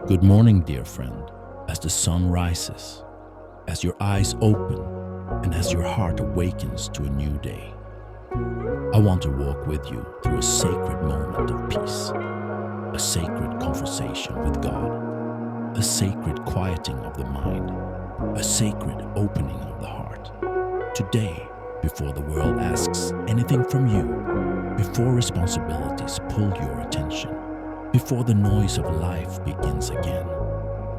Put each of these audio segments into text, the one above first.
Good morning, dear friend, as the sun rises, as your eyes open, and as your heart awakens to a new day. I want to walk with you through a sacred moment of peace, a sacred conversation with God, a sacred quieting of the mind, a sacred opening of the heart. Today, before the world asks anything from you, before responsibilities pull your attention, before the noise of life begins again,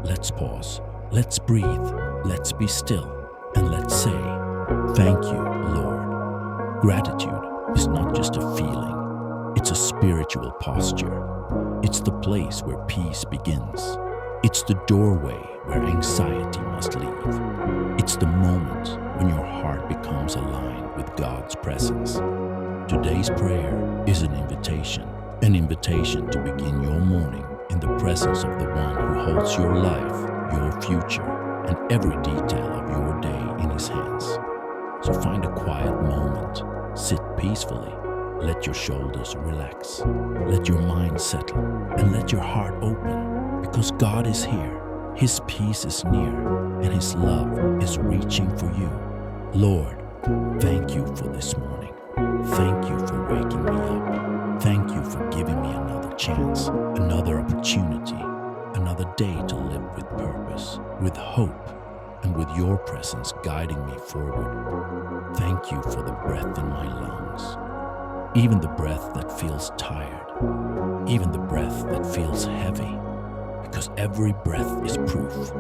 let's pause, let's breathe, let's be still, and let's say, "Thank you, Lord." Gratitude is not just a feeling, it's a spiritual posture. It's the place where peace begins. It's the doorway where anxiety must leave. It's the moment when your heart becomes aligned with God's presence. Today's prayer is an invitation to begin your morning in the presence of the one who holds your life, your future, and every detail of your day in his hands. So find a quiet moment, sit peacefully, let your shoulders relax, let your mind settle, and let your heart open, because God is here, his peace is near, and his love is reaching for you. Lord, thank you for this morning. Thank you for waking me up. Thank you for giving me another chance, another opportunity, another day to live with purpose, with hope, and with your presence guiding me forward. Thank you for the breath in my lungs, even the breath that feels tired, even the breath that feels heavy, because every breath is proof.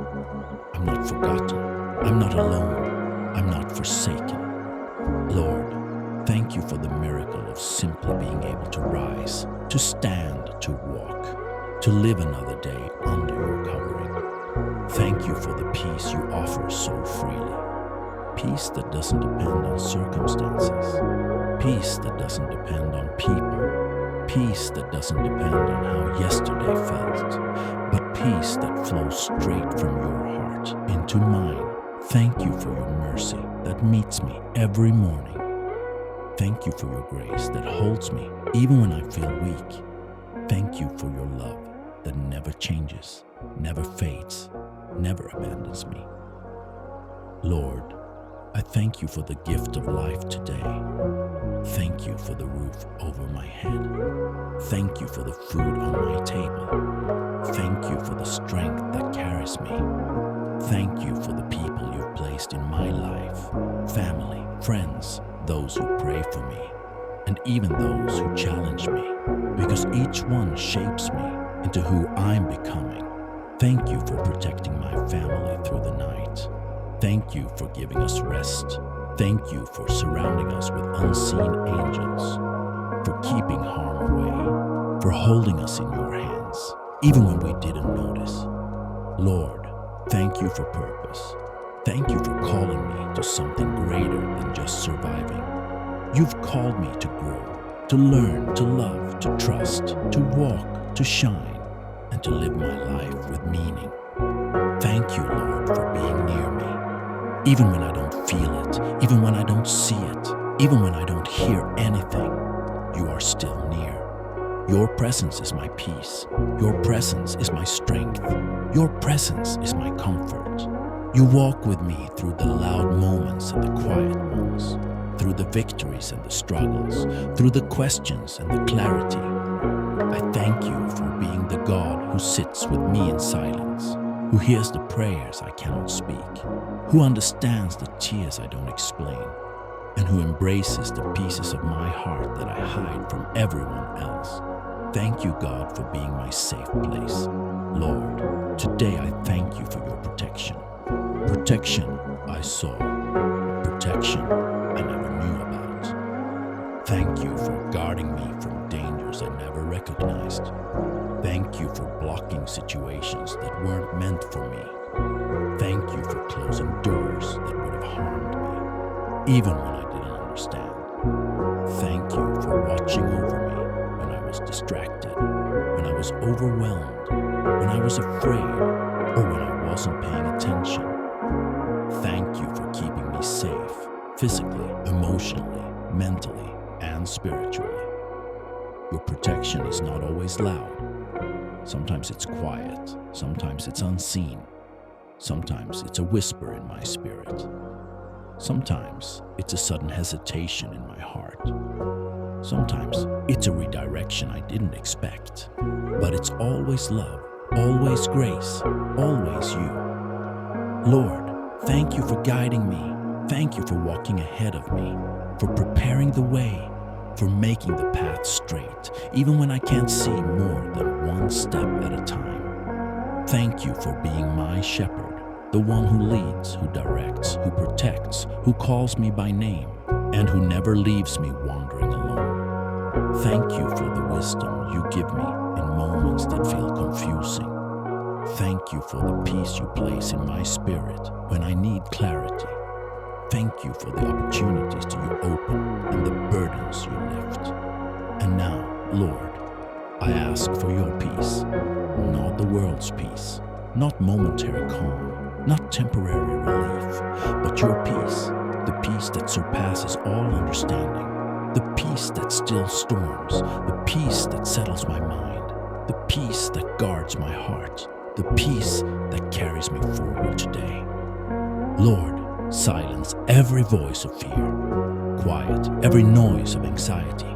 I'm not forgotten, I'm not alone, I'm not forsaken. Lord, thank you for the miracle of simply being able to rise, to stand, to walk, to live another day under your covering. Thank you for the peace you offer so freely. Peace that doesn't depend on circumstances. Peace that doesn't depend on people. Peace that doesn't depend on how yesterday felt, but peace that flows straight from your heart into mine. Thank you for your mercy that meets me every morning. Thank you for your grace that holds me even when I feel weak. Thank you for your love that never changes, never fades, never abandons me. Lord, I thank you for the gift of life today. Thank you for the roof over my head. Thank you for the food on my table. Thank you for the strength that carries me. Thank you for the people you've placed in my life, family, friends, those who pray for me, and even those who challenge me, because each one shapes me into who I'm becoming. Thank you for protecting my family through the night. Thank you for giving us rest. Thank you for surrounding us with unseen angels, for keeping harm away, for holding us in your hands, even when we didn't notice. Lord, thank you for purpose. Thank you for calling me to something greater than just surviving. You've called me to grow, to learn, to love, to trust, to walk, to shine, and to live my life with meaning. Thank you, Lord, for being near me. Even when I don't feel it, even when I don't see it, even when I don't hear anything, you are still near. Your presence is my peace. Your presence is my strength. Your presence is my comfort. You walk with me through the loud moments and the quiet ones, through the victories and the struggles, through the questions and the clarity. I thank you for being the God who sits with me in silence, who hears the prayers I cannot speak, who understands the tears I don't explain, and who embraces the pieces of my heart that I hide from everyone else. Thank you, God, for being my safe place. Lord, today I thank you for your protection. Protection I saw, protection I never knew about. Thank you for guarding me from dangers I never recognized. Thank you for blocking situations that weren't meant for me. Thank you for closing doors that would have harmed me, even when I didn't understand. Thank you for watching over me when I was distracted, when I was overwhelmed, when I was afraid, or when I wasn't paying attention. Thank you for keeping me safe, physically, emotionally, mentally, and spiritually. Your protection is not always loud. Sometimes it's quiet, sometimes it's unseen, sometimes it's a whisper in my spirit. Sometimes it's a sudden hesitation in my heart. Sometimes it's a redirection I didn't expect. But it's always love, always grace, always you. Lord, thank you for guiding me. Thank you for walking ahead of me, for preparing the way, for making the path straight, even when I can't see more than one step at a time. Thank you for being my shepherd, the one who leads, who directs, who protects, who calls me by name, and who never leaves me wandering alone. Thank you for the wisdom you give me in moments that feel confusing. Thank you for the peace you place in my spirit when I need clarity. Thank you for the opportunities you open and the burdens you lift. And now, Lord, I ask for your peace, not the world's peace, not momentary calm, not temporary relief, but your peace, the peace that surpasses all understanding, the peace that stills storms, the peace that settles my mind, the peace that guards my heart, the peace that carries me forward today. Lord, silence every voice of fear, quiet every noise of anxiety,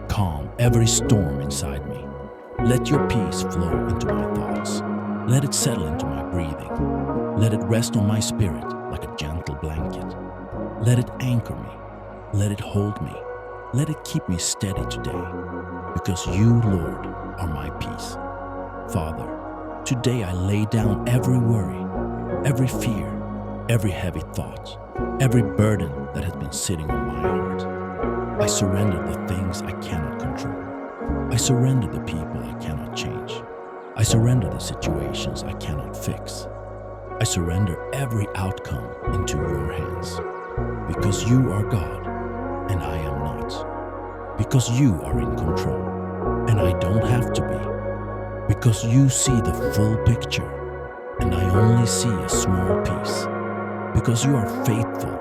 calm every storm inside me. Let your peace flow into my thoughts. Let it settle into my breathing. Let it rest on my spirit like a gentle blanket. Let it anchor me. Let it hold me. Let it keep me steady today, because you, Lord, are my peace. Father, today I lay down every worry, every fear, every heavy thought, every burden that has been sitting on my heart. I surrender the things I cannot control. I surrender the people I cannot change. I surrender the situations I cannot fix. I surrender every outcome into your hands. Because you are God and I am not. Because you are in control and I don't have to be. Because you see the full picture and I only see a small piece. Because you are faithful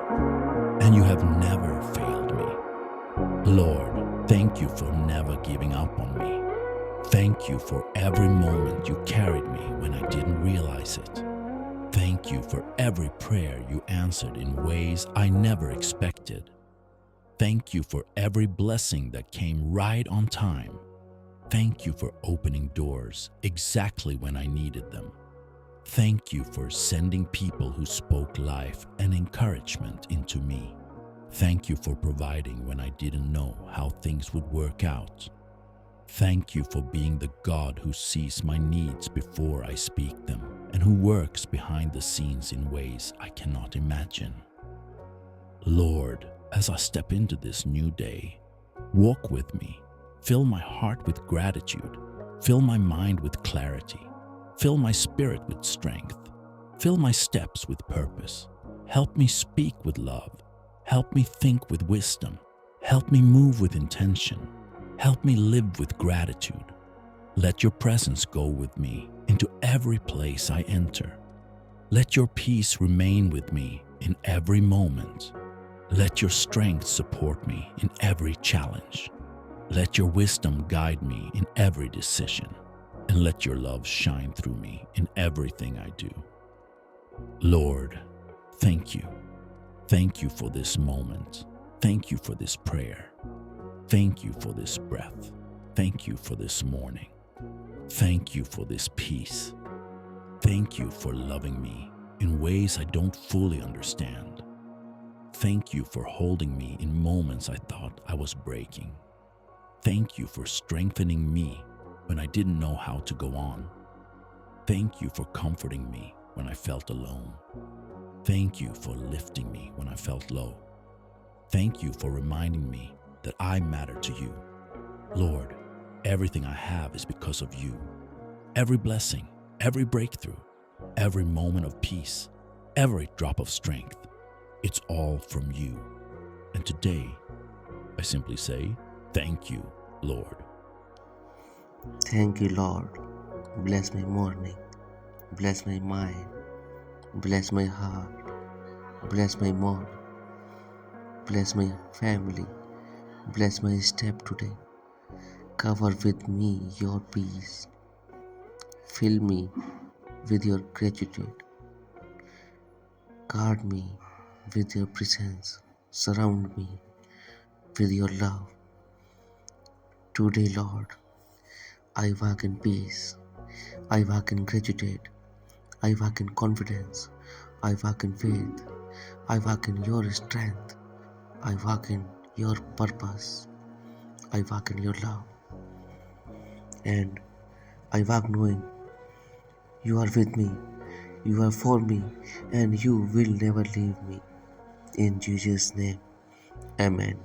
and you have never failed me. Lord, thank you for never giving up on me. Thank you for every moment you carried me when I didn't realize it. Thank you for every prayer you answered in ways I never expected. Thank you for every blessing that came right on time. Thank you for opening doors exactly when I needed them. Thank you for sending people who spoke life and encouragement into me. Thank you for providing when I didn't know how things would work out. Thank you for being the God who sees my needs before I speak them and who works behind the scenes in ways I cannot imagine. Lord, as I step into this new day, walk with me. Fill my heart with gratitude. Fill my mind with clarity. Fill my spirit with strength. Fill my steps with purpose. Help me speak with love. Help me think with wisdom. Help me move with intention. Help me live with gratitude. Let your presence go with me into every place I enter. Let your peace remain with me in every moment. Let your strength support me in every challenge. Let your wisdom guide me in every decision. And let your love shine through me in everything I do. Lord, thank you. Thank you for this moment. Thank you for this prayer. Thank you for this breath. Thank you for this morning. Thank you for this peace. Thank you for loving me in ways I don't fully understand. Thank you for holding me in moments I thought I was breaking. Thank you for strengthening me when I didn't know how to go on. Thank you for comforting me when I felt alone. Thank you for lifting me when I felt low. Thank you for reminding me that I matter to you. Lord, everything I have is because of you. Every blessing, every breakthrough, every moment of peace, every drop of strength, it's all from you. And today, I simply say, thank you, Lord. Thank you, Lord. Bless my morning. Bless my mind. Bless my heart. Bless my mood. Bless my family. Bless my step today. Cover with me your peace. Fill me with your gratitude. Guard me with your presence. Surround me with your love. Today, Lord, I walk in peace. I walk in gratitude. I walk in confidence. I walk in faith. I walk in your strength. I walk in your purpose. I walk in your love. And I walk knowing you are with me, you are for me, and you will never leave me. In Jesus' name, Amen.